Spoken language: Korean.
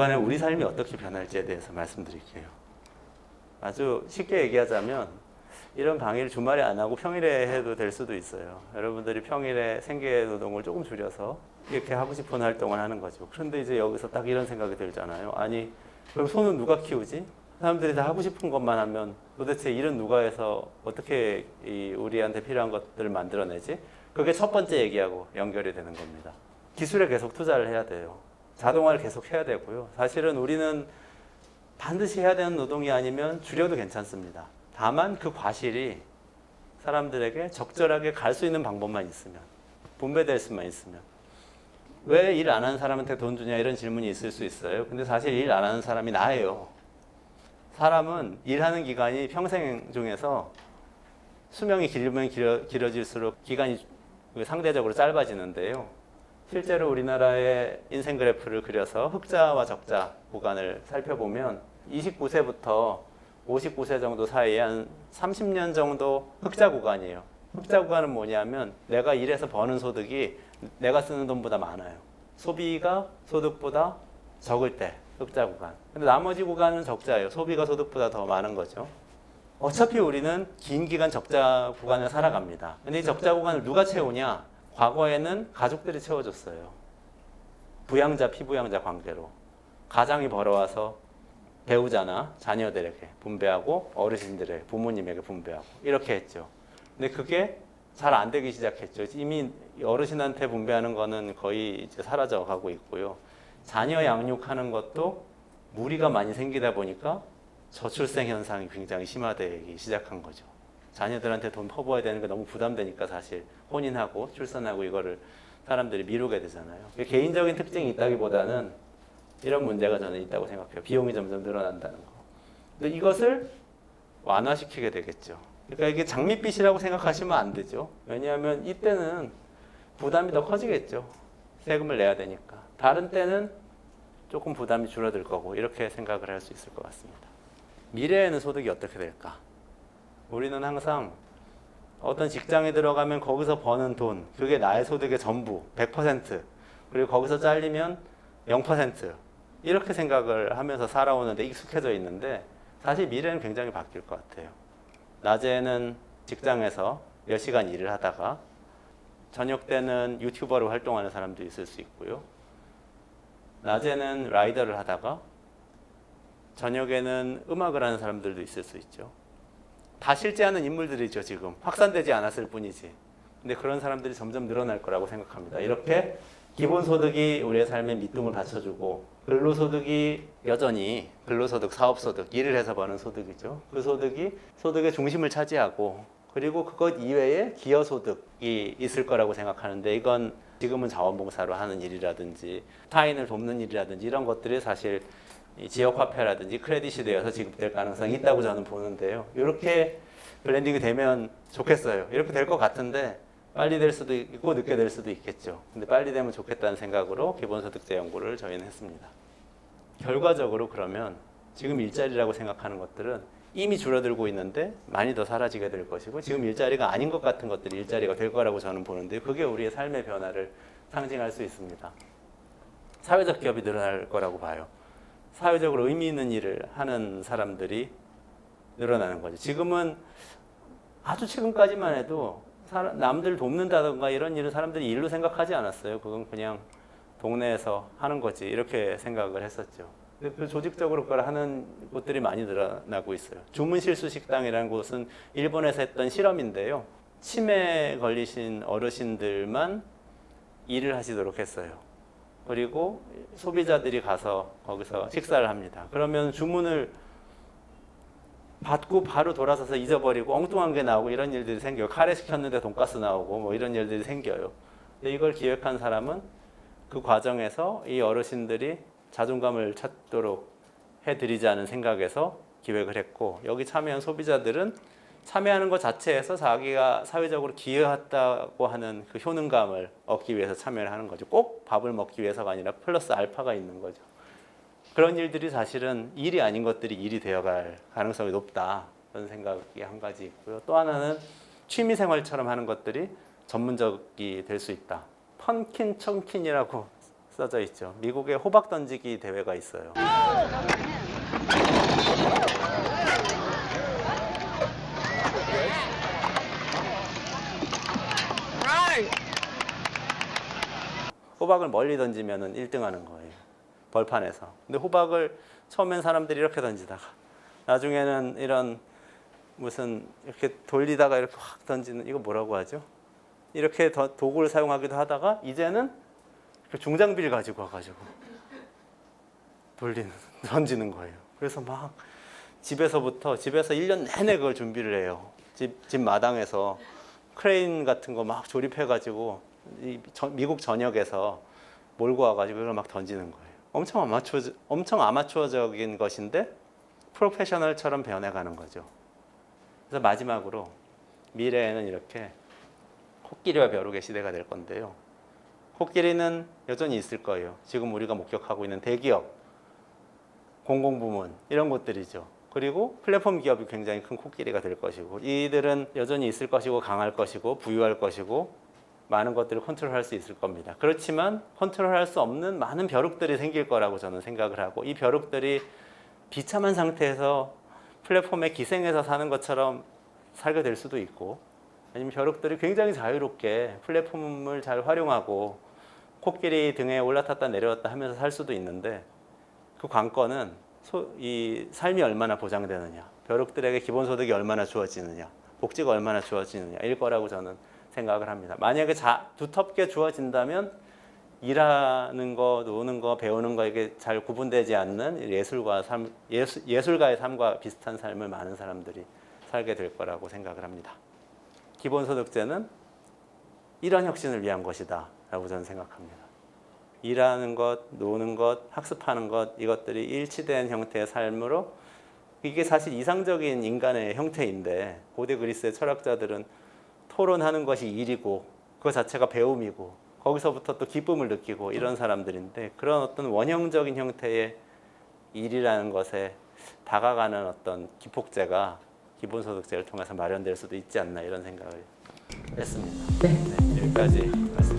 주간에 우리 삶이 어떻게 변할지에 대해서 말씀드릴게요. 아주 쉽게 얘기하자면 이런 강의를 주말에 안 하고 평일에 해도 될 수도 있어요. 여러분들이 평일에 생계 노동을 조금 줄여서 이렇게 하고 싶은 활동을 하는 거죠. 그런데 이제 여기서 딱 이런 생각이 들잖아요. 아니, 그럼 소는 누가 키우지? 사람들이 다 하고 싶은 것만 하면 도대체 일은 누가 해서 어떻게 우리한테 필요한 것들을 만들어내지? 그게 첫 번째 얘기하고 연결이 되는 겁니다. 기술에 계속 투자를 해야 돼요. 자동화를 계속 해야 되고요. 사실은 우리는 반드시 해야 되는 노동이 아니면 줄여도 괜찮습니다. 다만 그 과실이 사람들에게 적절하게 갈 수 있는 방법만 있으면, 분배될 수만 있으면. 왜 일 안 하는 사람한테 돈 주냐 이런 질문이 있을 수 있어요. 근데 사실 일 안 하는 사람이 나예요. 사람은 일하는 기간이 평생 중에서 수명이 길면 길어질수록 기간이 상대적으로 짧아지는데요. 실제로 우리나라의 인생 그래프를 그려서 흑자와 적자 구간을 살펴보면 29세부터 59세 정도 사이에 한 30년 정도 흑자 구간이에요. 흑자 구간은 뭐냐면 내가 일해서 버는 소득이 내가 쓰는 돈보다 많아요. 소비가 소득보다 적을 때 흑자 구간. 근데 나머지 구간은 적자예요. 소비가 소득보다 더 많은 거죠. 어차피 우리는 긴 기간 적자 구간을 살아갑니다. 근데 이 적자 구간을 누가 채우냐? 과거에는 가족들이 채워줬어요. 부양자, 피부양자 관계로. 가장이 벌어와서 배우자나 자녀들에게 분배하고 어르신들에게, 부모님에게 분배하고 이렇게 했죠. 근데 그게 잘 안 되기 시작했죠. 이미 어르신한테 분배하는 거는 거의 이제 사라져 가고 있고요. 자녀 양육하는 것도 무리가 많이 생기다 보니까 저출생 현상이 굉장히 심화되기 시작한 거죠. 자녀들한테 돈 퍼부어야 되는 게 너무 부담되니까 사실 혼인하고 출산하고 이거를 사람들이 미루게 되잖아요. 개인적인 특징이 있다기보다는 이런 문제가 저는 있다고 생각해요. 비용이 점점 늘어난다는 거. 근데 이것을 완화시키게 되겠죠. 그러니까 이게 장밋빛이라고 생각하시면 안 되죠. 왜냐하면 이때는 부담이 더 커지겠죠. 세금을 내야 되니까. 다른 때는 조금 부담이 줄어들 거고 이렇게 생각을 할 수 있을 것 같습니다. 미래에는 소득이 어떻게 될까? 우리는 항상 어떤 직장에 들어가면 거기서 버는 돈, 그게 나의 소득의 전부, 100%, 그리고 거기서 잘리면 0%, 이렇게 생각을 하면서 살아오는데 익숙해져 있는데 사실 미래는 굉장히 바뀔 것 같아요. 낮에는 직장에서 몇 시간 일을 하다가 저녁 때는 유튜버로 활동하는 사람도 있을 수 있고요. 낮에는 라이더를 하다가 저녁에는 음악을 하는 사람들도 있을 수 있죠. 다 실제하는 인물들이죠. 지금 확산되지 않았을 뿐이지. 근데 그런 사람들이 점점 늘어날 거라고 생각합니다. 이렇게 기본소득이 우리의 삶에 밑둥을 받쳐주고 근로소득이 여전히 근로소득, 사업소득, 일을 해서 버는 소득이죠. 그 소득이 소득의 중심을 차지하고 그리고 그것 이외에 기여소득이 있을 거라고 생각하는데 이건 지금은 자원봉사로 하는 일이라든지 타인을 돕는 일이라든지 이런 것들이 사실 지역화폐라든지 크레딧이 되어서 지급될 가능성이 있다고 저는 보는데요. 이렇게 블렌딩이 되면 좋겠어요. 이렇게 될 것 같은데 빨리 될 수도 있고 늦게 될 수도 있겠죠. 근데 빨리 되면 좋겠다는 생각으로 기본소득세 연구를 저희는 했습니다. 결과적으로 그러면 지금 일자리라고 생각하는 것들은 이미 줄어들고 있는데 많이 더 사라지게 될 것이고 지금 일자리가 아닌 것 같은 것들이 일자리가 될 거라고 저는 보는데 그게 우리의 삶의 변화를 상징할 수 있습니다. 사회적 기업이 늘어날 거라고 봐요. 사회적으로 의미 있는 일을 하는 사람들이 늘어나는 거죠. 지금은 아주 최근까지만 해도 남들 돕는다던가 이런 일은 사람들이 일로 생각하지 않았어요. 그건 그냥 동네에서 하는 거지 이렇게 생각을 했었죠. 근데 그 조직적으로 그걸 하는 곳들이 많이 늘어나고 있어요. 주문실수식당이라는 곳은 일본에서 했던 실험인데요. 치매 걸리신 어르신들만 일을 하시도록 했어요. 그리고 소비자들이 가서 거기서 식사를 합니다. 그러면 주문을 받고 바로 돌아서서 잊어버리고 엉뚱한 게 나오고 이런 일들이 생겨요. 카레 시켰는데 돈가스 나오고 뭐 이런 일들이 생겨요. 근데 이걸 기획한 사람은 그 과정에서 이 어르신들이 자존감을 찾도록 해드리자는 생각에서 기획을 했고 여기 참여한 소비자들은 참여하는 것 자체에서 자기가 사회적으로 기여했다고 하는 그 효능감을 얻기 위해서 참여를 하는 거죠. 꼭 밥을 먹기 위해서가 아니라 플러스 알파가 있는 거죠. 그런 일들이 사실은 일이 아닌 것들이 일이 되어갈 가능성이 높다. 그런 생각이 한 가지 있고요. 또 하나는 취미생활처럼 하는 것들이 전문적이 될 수 있다. 펀킨, 청킨이라고 써져 있죠. 미국에 호박 던지기 대회가 있어요. 호박을 멀리 던지면은 1등 하는 거예요. 벌판에서. 근데 호박을 처음엔 사람들이 이렇게 던지다가 나중에는 이런 무슨 이렇게 돌리다가 이렇게 확 던지는 이거 뭐라고 하죠? 이렇게 도구를 사용하기도 하다가 이제는 중장비를 가지고 와가지고 던지는 거예요. 그래서 막 집에서 1년 내내 그걸 준비를 해요. 집 마당에서 크레인 같은 거 막 조립해가지고 미국 전역에서 몰고 와가지고 이걸 막 던지는 거예요. 엄청 아마추어적인 것인데 프로페셔널처럼 변해가는 거죠. 그래서 마지막으로 미래에는 이렇게 코끼리와 벼룩의 시대가 될 건데요. 코끼리는 여전히 있을 거예요. 지금 우리가 목격하고 있는 대기업, 공공부문 이런 것들이죠. 그리고 플랫폼 기업이 굉장히 큰 코끼리가 될 것이고 이들은 여전히 있을 것이고 강할 것이고 부유할 것이고 많은 것들을 컨트롤할 수 있을 겁니다. 그렇지만 컨트롤할 수 없는 많은 벼룩들이 생길 거라고 저는 생각을 하고 이 벼룩들이 비참한 상태에서 플랫폼에 기생해서 사는 것처럼 살게 될 수도 있고 아니면 벼룩들이 굉장히 자유롭게 플랫폼을 잘 활용하고 코끼리 등에 올라탔다 내려왔다 하면서 살 수도 있는데 그 관건은 이 삶이 얼마나 보장되느냐, 벼룩들에게 기본소득이 얼마나 주어지느냐, 복지가 얼마나 주어지느냐일 거라고 저는 생각을 합니다. 만약에 두텁게 주어진다면 일하는 거, 노는 거, 배우는 거 이게 잘 구분되지 않는 예술가의 삶과 비슷한 삶을 많은 사람들이 살게 될 거라고 생각을 합니다. 기본소득제는 이런 혁신을 위한 것이다 라고 저는 생각합니다. 일하는 것, 노는 것, 학습하는 것 이것들이 일치된 형태의 삶으로 이게 사실 이상적인 인간의 형태인데 고대 그리스의 철학자들은 토론하는 것이 일이고 그 자체가 배움이고 거기서부터 또 기쁨을 느끼고 이런 사람들인데 그런 어떤 원형적인 형태의 일이라는 것에 다가가는 어떤 기폭제가 기본소득제를 통해서 마련될 수도 있지 않나 이런 생각을 했습니다. 네, 여기까지 말씀.